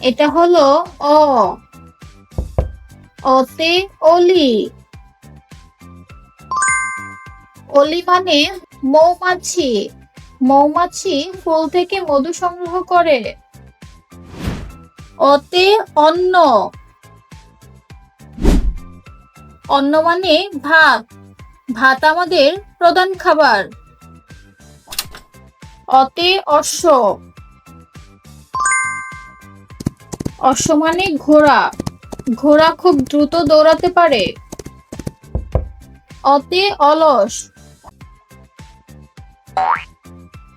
এটা হলো অ। অতে অলি। অলি মানে মৌমাছি। মৌমাছি ফুল থেকে মধু সংগ্রহ করে। অতে অন্ন। অন্ন মানে ভাত। ভাত আমাদের প্রধান খাবার। অতে অশ্ব। অশ্ব মানে ঘোড়া। ঘোড়া খুব দ্রুত দৌড়াতে পারে। অতে অলস।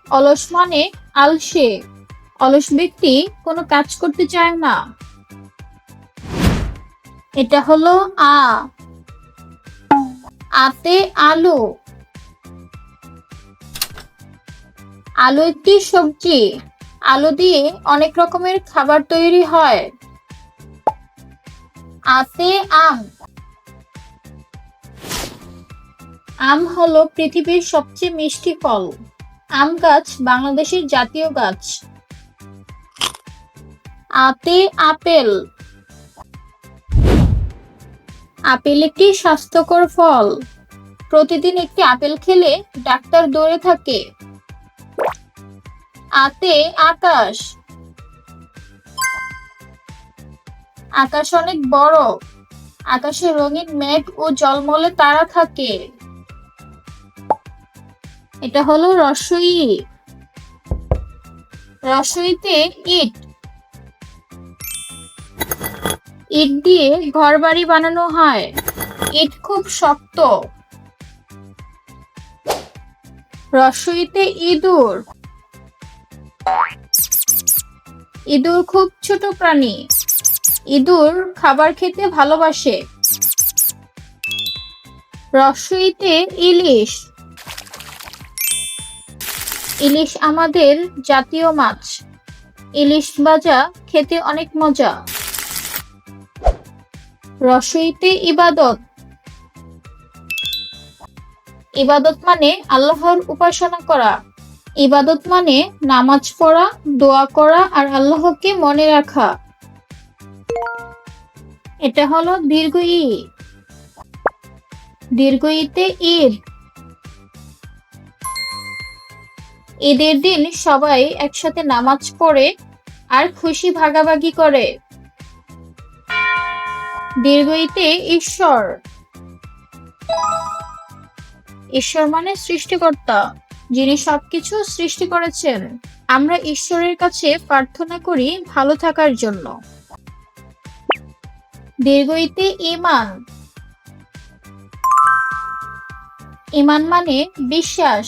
অলস মানে আলসে। অলস ব্যক্তি কোনো কাজ করতে চায় না। এটা হলো আ। আতে আলু। আলু একটি সবজি। আলু দিয়ে অনেক রকমের খাবার তৈরি হয়। আতে আম। আম হলো পৃথিবীর সবচেয়ে মিষ্টি ফল। আম গাছ বাংলাদেশের জাতীয় গাছ। আতে আপেল। আপেল একটি স্বাস্থ্যকর ফল। প্রতিদিন একটি আপেল খেলে ডাক্তার দৌড়ে থাকে। আতে আকাশ। আকাশ অনেক বড়। আকাশে রঙিন মেঘ ও ঝলমলে তারা থাকে। এটা হলো রস্বই। রস্বইতে ইট। ইট দিয়ে ঘরবাড়ি বানানো হয়। ইট খুব শক্ত। রস্বইতে ইঁদুর। ইঁদুর খুব ছোট প্রাণী। ইঁদুর খাবার খেতে ভালোবাসে। রস্বইতে ইলিশ। ইলিশ আমাদের জাতীয় মাছ। ইলিশ ভাজা খেতে অনেক মজা। রস্বইতে ইবাদত। ইবাদত মানে আল্লাহর উপাসনা করা। ইবাদত মানে নামাজ পড়া, দোয়া করা আর আল্লাহকে মনে রাখা। এটা হলো দীর্ঘ ই। দীর্ঘ ইতে ঈদ। ঈদের দিন সবাই একসাথে নামাজ পড়ে আর খুশি ভাগাভাগি করে। দীর্ঘ ইতে ঈশ্বর। ঈশ্বর মানে সৃষ্টিকর্তা, যিনি সবকিছু সৃষ্টি করেছেন। আমরা ঈশ্বরের কাছে প্রার্থনা করি ভালো থাকার জন্য। দীর্ঘ ইতে ঈমান। ঈমান মানে বিশ্বাস।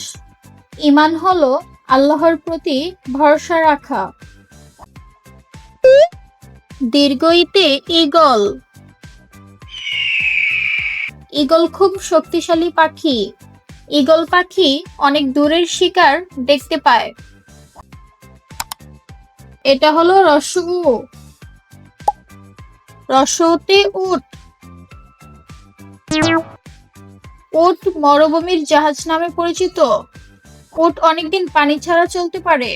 ঈমান হলো আল্লাহর প্রতি ভরসা রাখা। দীর্ঘ ইতে ঈগল। ঈগল খুব শক্তিশালী পাখি। ঈগল পাখি অনেক দূরের শিকার দেখতে পায়। এটা হলো রস্য উ। রস্য উতে উট। উট মরুভূমির জাহাজ নামে পরিচিত। উট অনেকদিন পানি ছাড়া চলতে পারে।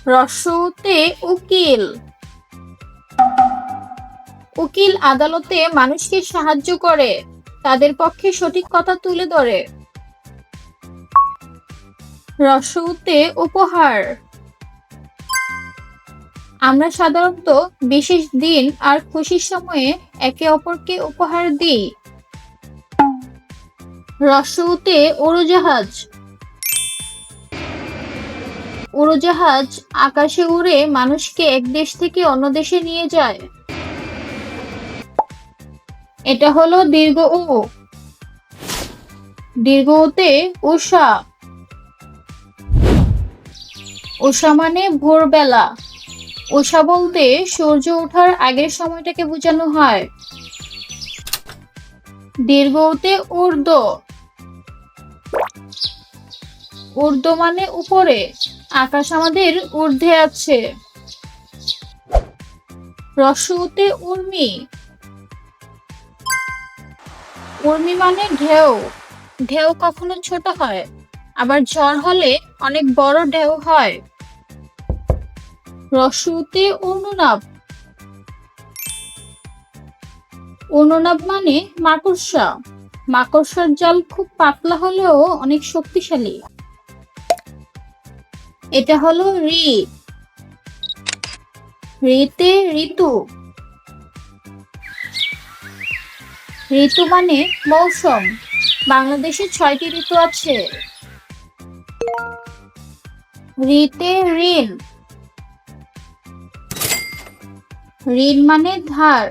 রস্য উতে উকিল। উকিল আদালতে মানুষকে সাহায্য করে, তাদের পক্ষে সঠিক কথা তুলে ধরে। রস্য উতে উপহার। আমরা সাধারণত বিশেষ দিন আর খুশির সময়ে একে অপরকে উপহার দিই। রস্য উতে উড়োজাহাজ। উড়োজাহাজ আকাশে উড়ে মানুষকে এক দেশ থেকে অন্য দেশে নিয়ে যায়। এটা হলো দীর্ঘ উ। দীর্ঘ উতে উষা। উষা মানে ভোরবেলা। উষা বলতে সূর্য ওঠার আগের সময়টাকে বোঝানো হয়। দীর্ঘ উতে ঊর্ধ্ব। ঊর্ধ্ব মানে উপরে। আকাশ আমাদের ঊর্ধ্বে আছে। রস্য উতে উর্মি। উর্মি মানে ঢেউ। ঢেউ কখনো ছোট হয়, আবার ঝড় হলে অনেক বড় ঢেউ হয়। রস্যতে অনুনাব। অনুনাব মানে মাকড়সা। মাকড়সার জাল খুব পাতলা হলেও অনেক শক্তিশালী। এটা হলো ঋ। ঋতে ঋতু। ঋতু মানে মৌসুম। বাংলাদেশে 6টি ঋতু আছে। ঋতে ঋণ। ঋণ মানে ধার।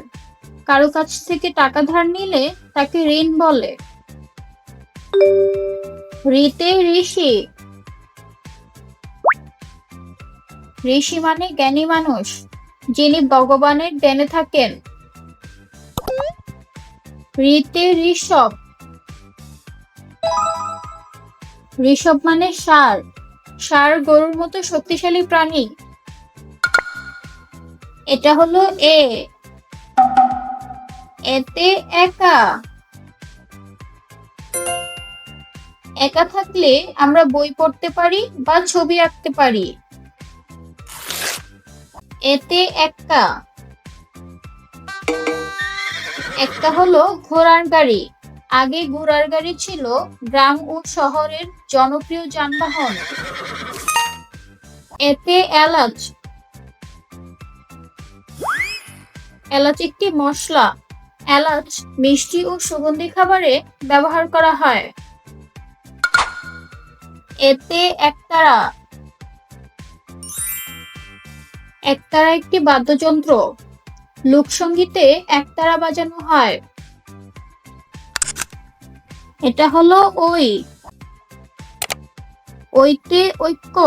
কারো কাছ থেকে টাকা ধার নিলে তাকে ঋণ বলে। ঋতে ঋষি। ঋষি মানে জ্ঞানী মানুষ, যিনি ভগবানের ধ্যানে থাকেন। ঋতে ঋষভ। ঋষভ মানে ষাঁড়। ষাঁড় গরুর মতো শক্তিশালী প্রাণী। এটা হলো এ। এতে একা। একা থাকলে আমরা বই পড়তে পারি বা ছবি আঁকতে পারি। এতে এক্কা। একটা হলো ঘোড়ার গাড়ি। আগে ঘোড়ার গাড়ি ছিল গ্রাম ও শহরের জনপ্রিয় যানবাহন। এতে এলাচ। এলাচ একটি মশলা। এলাচ মিষ্টি ও সুগন্ধি খাবারে ব্যবহার করা হয়। এতে একতারা। একতারা একটি বাদ্যযন্ত্র। লোকসঙ্গীতে একতারা বাজানো হয়। এটা হলো ওই। ওইতে ঐক্য।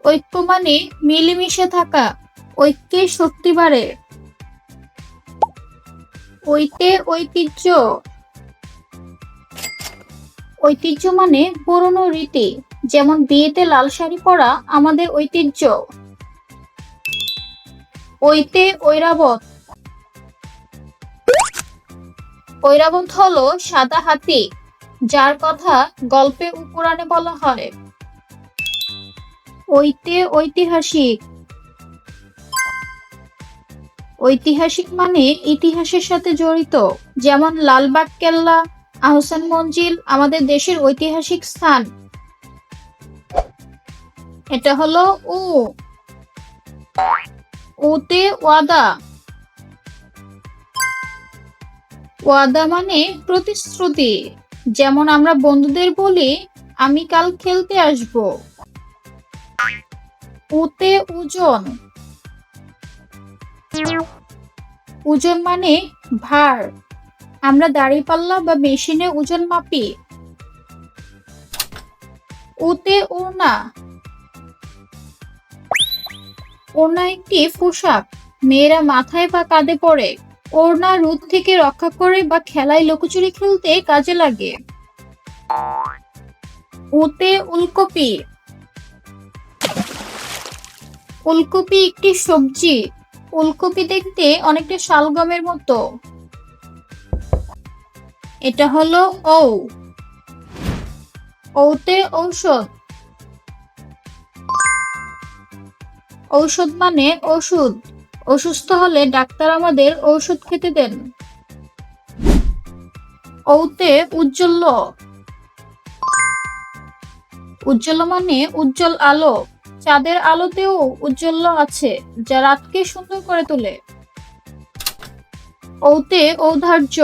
ঐক্য মানে মিলেমিশে থাকা। ঐক্যে শক্তি বাড়ে। ওইতে ঐতিহ্য। ঐতিহ্য মানে পুরনো রীতি, যেমন বিয়েতে লাল শাড়ি পরা আমাদের ঐতিহ্য। ওইতে ঐরাবত। ঐরাবত হলো সাদা হাতি, যার কথা গল্পে ও পুরাণে বলা হয়। ওইতে ঐতিহাসিক। ঐতিহাসিক মানে ইতিহাসের সাথে জড়িত, যেমন লালবাগ কেল্লা, আহসান মঞ্জিল আমাদের দেশের ঐতিহাসিক স্থান। এটা হলো উ। ওতে ওয়াদা। ওয়াদা মানে প্রতিশ্রুতি, যেমন আমরা বন্ধুদের বলি আমি কাল খেলতে আসব। ওতে ওজন। ওজন মানে ভার। আমরা দাঁড়িপাল্লা বা মেশিনে ওজন মাপি। ওতে ওড়না। ওড়না একটি পোশাক, মেয়েরা মাথায় বা কাঁধে পরে। ওড়না রোদ থেকে রক্ষা করে বা খেলায় লুকোচুরি খেলতে কাজে লাগে। ওতে উলকপি। উলকপি একটি সবজি। উলকপি দেখতে অনেকটা শালগমের মতো। এটা হলো ঔ। ঔতে ঔষধ। ঔষধ মানে ওষুধ। অসুস্থ হলে ডাক্তার আমাদের ঔষধ খেতে দেন। ঔতে উজ্জ্বল। উজ্জ্বল মানে উজ্জ্বল আলো। চাঁদের আলোতেও উজ্জ্বল আছে, যা রাতকে সুন্দর করে তোলে। ঔতে ঔদার্য।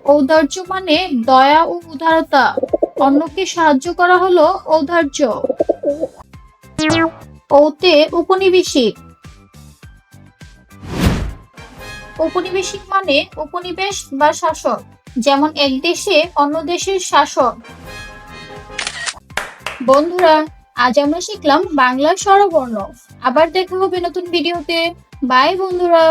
ঔদার্য মানে দয়া ও উদারতা। অন্যকে সাহায্য করা হলো ঔদার্য। ঔতে উপনিবেশিক। উপনিবেশিক মানে উপনিবেশ বা শাসক, যেমন এক দেশে অন্য দেশের শাসক। বন্ধুরা, আজ আমরা শিখলাম বাংলা স্বরবর্ণ। আবার দেখা হবে নতুন ভিডিওতে। বাই বন্ধুরা।